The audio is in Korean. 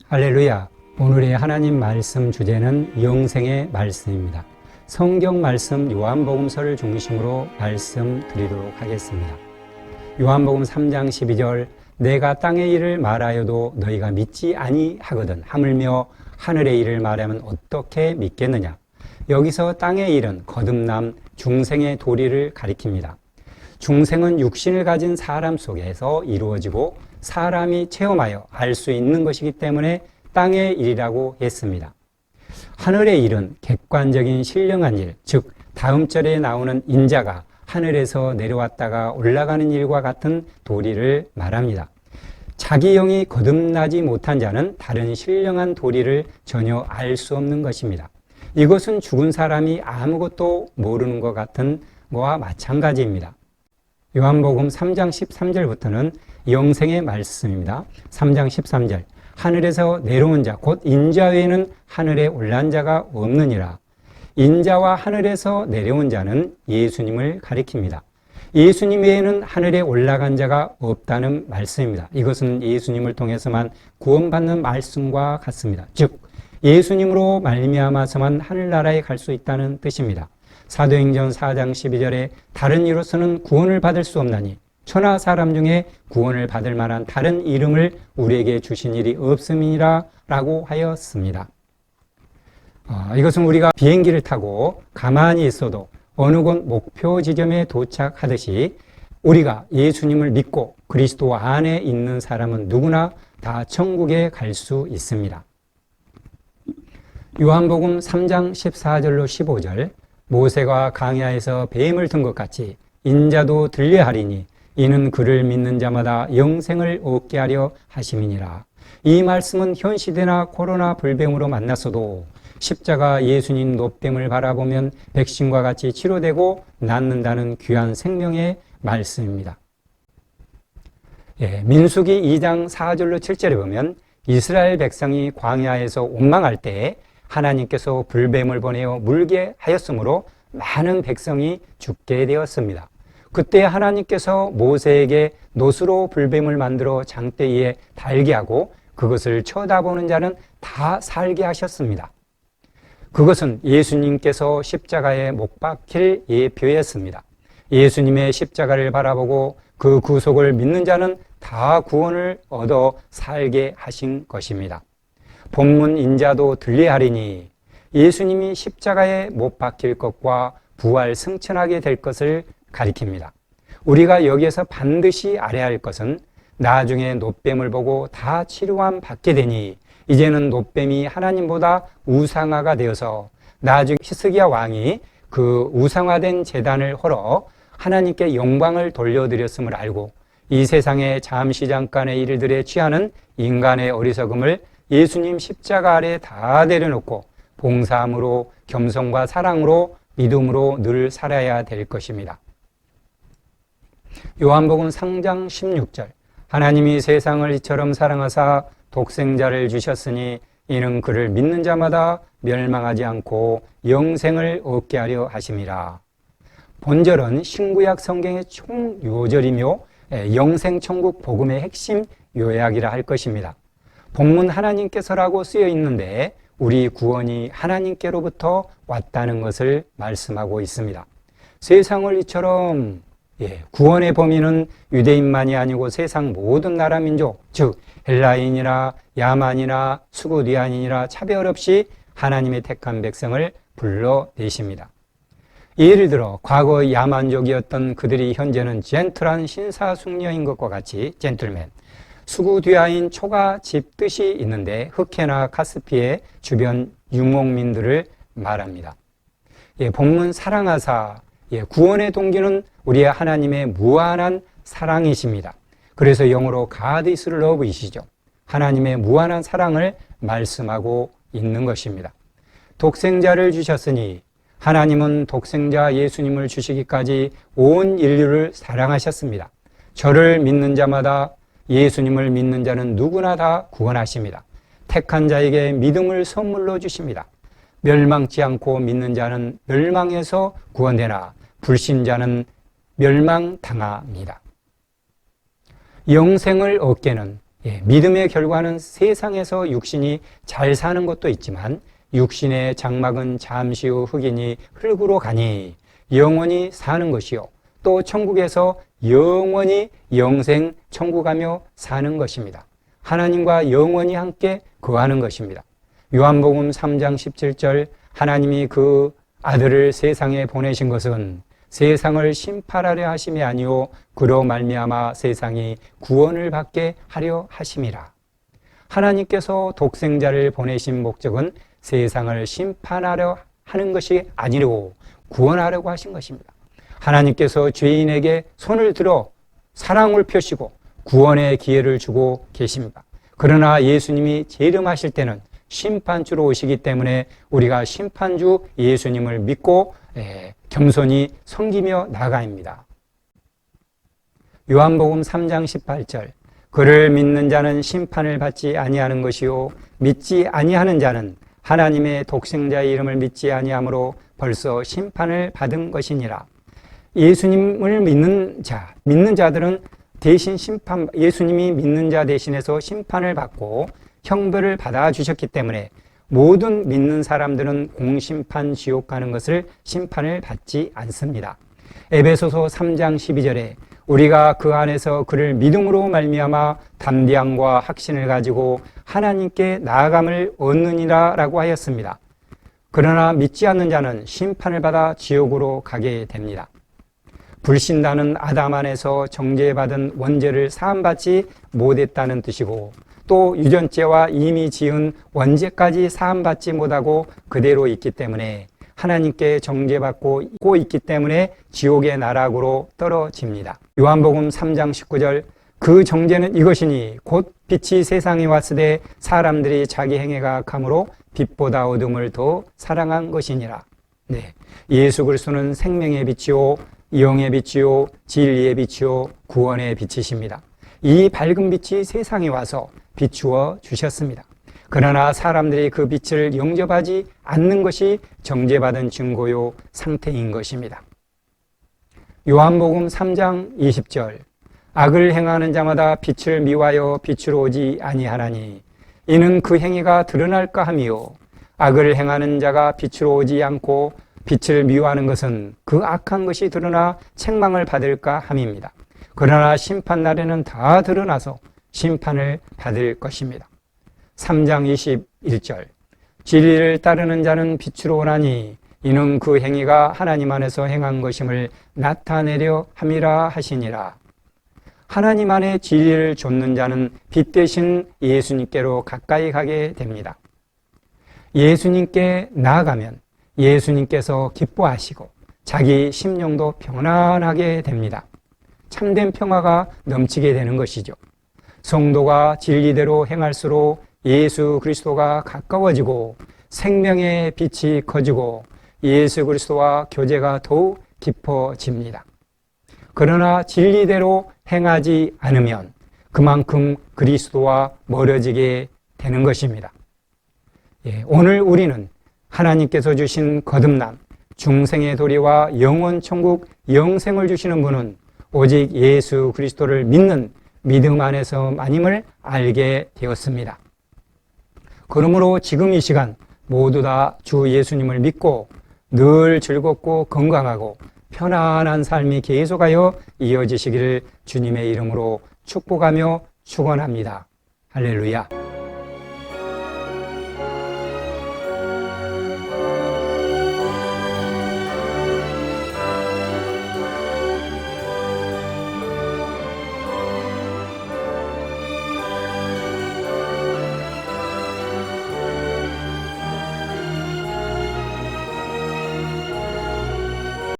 할렐루야. 오늘의 하나님 말씀 주제는 영생의 말씀입니다. 성경 말씀 요한복음서를 중심으로 말씀드리도록 하겠습니다. 요한복음 3장 12절 내가 땅의 일을 말하여도 너희가 믿지 아니하거든 하물며 하늘의 일을 말하면 어떻게 믿겠느냐. 여기서 땅의 일은 거듭남 중생의 도리를 가리킵니다. 중생은 육신을 가진 사람 속에서 이루어지고 사람이 체험하여 알 수 있는 것이기 때문에 땅의 일이라고 했습니다. 하늘의 일은 객관적인 신령한 일, 즉 다음 절에 나오는 인자가 하늘에서 내려왔다가 올라가는 일과 같은 도리를 말합니다. 자기 영이 거듭나지 못한 자는 다른 신령한 도리를 전혀 알 수 없는 것입니다. 이것은 죽은 사람이 아무것도 모르는 것 같은 거와 마찬가지입니다. 요한복음 3장 13절부터는 영생의 말씀입니다. 3장 13절 하늘에서 내려온 자 곧 인자 외에는 하늘에 올라간 자가 없느니라. 인자와 하늘에서 내려온 자는 예수님을 가리킵니다. 예수님 외에는 하늘에 올라간 자가 없다는 말씀입니다. 이것은 예수님을 통해서만 구원받는 말씀과 같습니다. 즉 예수님으로 말미암아서만 하늘나라에 갈 수 있다는 뜻입니다. 사도행전 4장 12절에 다른 이로서는 구원을 받을 수 없나니 천하 사람 중에 구원을 받을 만한 다른 이름을 우리에게 주신 일이 없음이니라 라고 하였습니다. 이것은 우리가 비행기를 타고 가만히 있어도 어느 곳 목표 지점에 도착하듯이 우리가 예수님을 믿고 그리스도 안에 있는 사람은 누구나 다 천국에 갈 수 있습니다. 요한복음 3장 14절로 15절 모세가 광야에서 뱀을 든 것 같이 인자도 들려야 하리니 이는 그를 믿는 자마다 영생을 얻게 하려 하심이니라. 이 말씀은 현 시대나 코로나 불병으로 만났어도 십자가 예수님 노뱀을 바라보면 백신과 같이 치료되고 낫는다는 귀한 생명의 말씀입니다. 민수기 2장 4절로 7절에 보면 이스라엘 백성이 광야에서 원망할 때 하나님께서 불뱀을 보내어 물게 하였으므로 많은 백성이 죽게 되었습니다. 그때 하나님께서 모세에게 놋으로 불뱀을 만들어 장대 위에 달게 하고 그것을 쳐다보는 자는 다 살게 하셨습니다. 그것은 예수님께서 십자가에 못 박힐 예표였습니다. 예수님의 십자가를 바라보고 그 구속을 믿는 자는 다 구원을 얻어 살게 하신 것입니다. 본문 인자도 들리하리니 예수님이 십자가에 못 박힐 것과 부활 승천하게 될 것을 가리킵니다. 우리가 여기에서 반드시 알아야 할 것은 나중에 놋뱀을 보고 다 치료함 받게 되니 이제는 놋뱀이 하나님보다 우상화가 되어서 나중에 히스기야 왕이 그 우상화된 제단을 헐어 하나님께 영광을 돌려드렸음을 알고 이 세상에 잠시 잠깐의 일들에 취하는 인간의 어리석음을 예수님 십자가 아래 다 내려놓고 봉사함으로 겸손과 사랑으로 믿음으로 늘 살아야 될 것입니다. 요한복음 3장 16절 하나님이 세상을 이처럼 사랑하사 독생자를 주셨으니 이는 그를 믿는 자마다 멸망하지 않고 영생을 얻게 하려 하심이라. 본절은 신구약 성경의 총 요절이며 영생천국 복음의 핵심 요약이라 할 것입니다. 본문 하나님께서라고 쓰여 있는데 우리 구원이 하나님께로부터 왔다는 것을 말씀하고 있습니다. 세상을 이처럼 구원의 범위는 유대인만이 아니고 세상 모든 나라 민족, 즉 헬라인이나 야만이나 수구디안인이나 차별 없이 하나님의 택한 백성을 불러내십니다. 예를 들어 과거 야만족이었던 그들이 현재는 젠틀한 신사숙녀인 것과 같이 젠틀맨, 수구디아인 초가 집듯이 있는데 흑해나 카스피의 주변 유목민들을 말합니다. 본문 사랑하사 구원의 동기는 우리의 하나님의 무한한 사랑이십니다. 그래서 영어로 God is love이시죠. 하나님의 무한한 사랑을 말씀하고 있는 것입니다. 독생자를 주셨으니 하나님은 독생자 예수님을 주시기까지 온 인류를 사랑하셨습니다. 저를 믿는 자마다 예수님을 믿는 자는 누구나 다 구원하십니다. 택한 자에게 믿음을 선물로 주십니다. 멸망치 않고 믿는 자는 멸망에서 구원되나 불신자는 멸망당합니다. 영생을 얻게는 믿음의 결과는 세상에서 육신이 잘 사는 것도 있지만 육신의 장막은 잠시 후 흑이니 흙으로 가니 영원히 사는 것이요 또 천국에서 영원히 영생 천국하며 사는 것입니다. 하나님과 영원히 함께 거하는 것입니다. 요한복음 3장 17절 하나님이 그 아들을 세상에 보내신 것은 세상을 심판하려 하심이 아니요 그로 말미암아 세상이 구원을 받게 하려 하심이라. 하나님께서 독생자를 보내신 목적은 세상을 심판하려 하는 것이 아니고 구원하려고 하신 것입니다. 하나님께서 죄인에게 손을 들어 사랑을 펴시고 구원의 기회를 주고 계십니다. 그러나 예수님이 재림하실 때는 심판주로 오시기 때문에 우리가 심판주 예수님을 믿고 겸손히 섬기며 나아가입니다. 요한복음 3장 18절 그를 믿는 자는 심판을 받지 아니하는 것이요 믿지 아니하는 자는 하나님의 독생자의 이름을 믿지 아니하므로 벌써 심판을 받은 것이니라. 예수님을 믿는 자들은 대신 예수님이 믿는 자 대신해서 심판을 받고 형벌을 받아주셨기 때문에 모든 믿는 사람들은 공심판 지옥 가는 것을 심판을 받지 않습니다. 에베소서 3장 12절에 우리가 그 안에서 그를 믿음으로 말미암아 담대함과 확신을 가지고 하나님께 나아감을 얻느니라 라고 하였습니다. 그러나 믿지 않는 자는 심판을 받아 지옥으로 가게 됩니다. 불신자는 아담 안에서 정죄받은 원죄를 사함받지 못했다는 뜻이고 또 유전죄와 이미 지은 원죄까지 사함받지 못하고 그대로 있기 때문에 하나님께 정죄받고 있기 때문에 지옥의 나락으로 떨어집니다. 요한복음 3장 19절 그 정죄는 이것이니 곧 빛이 세상에 왔으되 사람들이 자기 행위가 악함으로 빛보다 어둠을 더 사랑한 것이니라. 예수 그리스도는 생명의 빛이요 영의 빛이요 진리의 빛이요 구원의 빛이십니다. 이 밝은 빛이 세상에 와서 비추어 주셨습니다. 그러나 사람들이 그 빛을 영접하지 않는 것이 정죄받은 증거요 상태인 것입니다. 요한복음 3장 20절 악을 행하는 자마다 빛을 미워하여 빛으로 오지 아니하나니 이는 그 행위가 드러날까 함이요 악을 행하는 자가 빛으로 오지 않고 빛을 미워하는 것은 그 악한 것이 드러나 책망을 받을까 함입니다. 그러나 심판날에는 다 드러나서 심판을 받을 것입니다. 3장 21절 진리를 따르는 자는 빛으로 오나니 이는 그 행위가 하나님 안에서 행한 것임을 나타내려 함이라 하시니라. 하나님 안에 진리를 좇는 자는 빛 대신 예수님께로 가까이 가게 됩니다. 예수님께 나아가면 예수님께서 기뻐하시고 자기 심령도 평안하게 됩니다. 참된 평화가 넘치게 되는 것이죠. 성도가 진리대로 행할수록 예수 그리스도가 가까워지고 생명의 빛이 커지고 예수 그리스도와 교제가 더욱 깊어집니다. 그러나 진리대로 행하지 않으면 그만큼 그리스도와 멀어지게 되는 것입니다. 오늘 우리는 하나님께서 주신 거듭남, 중생의 도리와 영원 천국 영생을 주시는 분은 오직 예수 그리스도를 믿는 믿음 안에서만임을 알게 되었습니다. 그러므로 지금 이 시간 모두 다 주 예수님을 믿고 늘 즐겁고 건강하고 편안한 삶이 계속하여 이어지시기를 주님의 이름으로 축복하며 축원합니다. 할렐루야.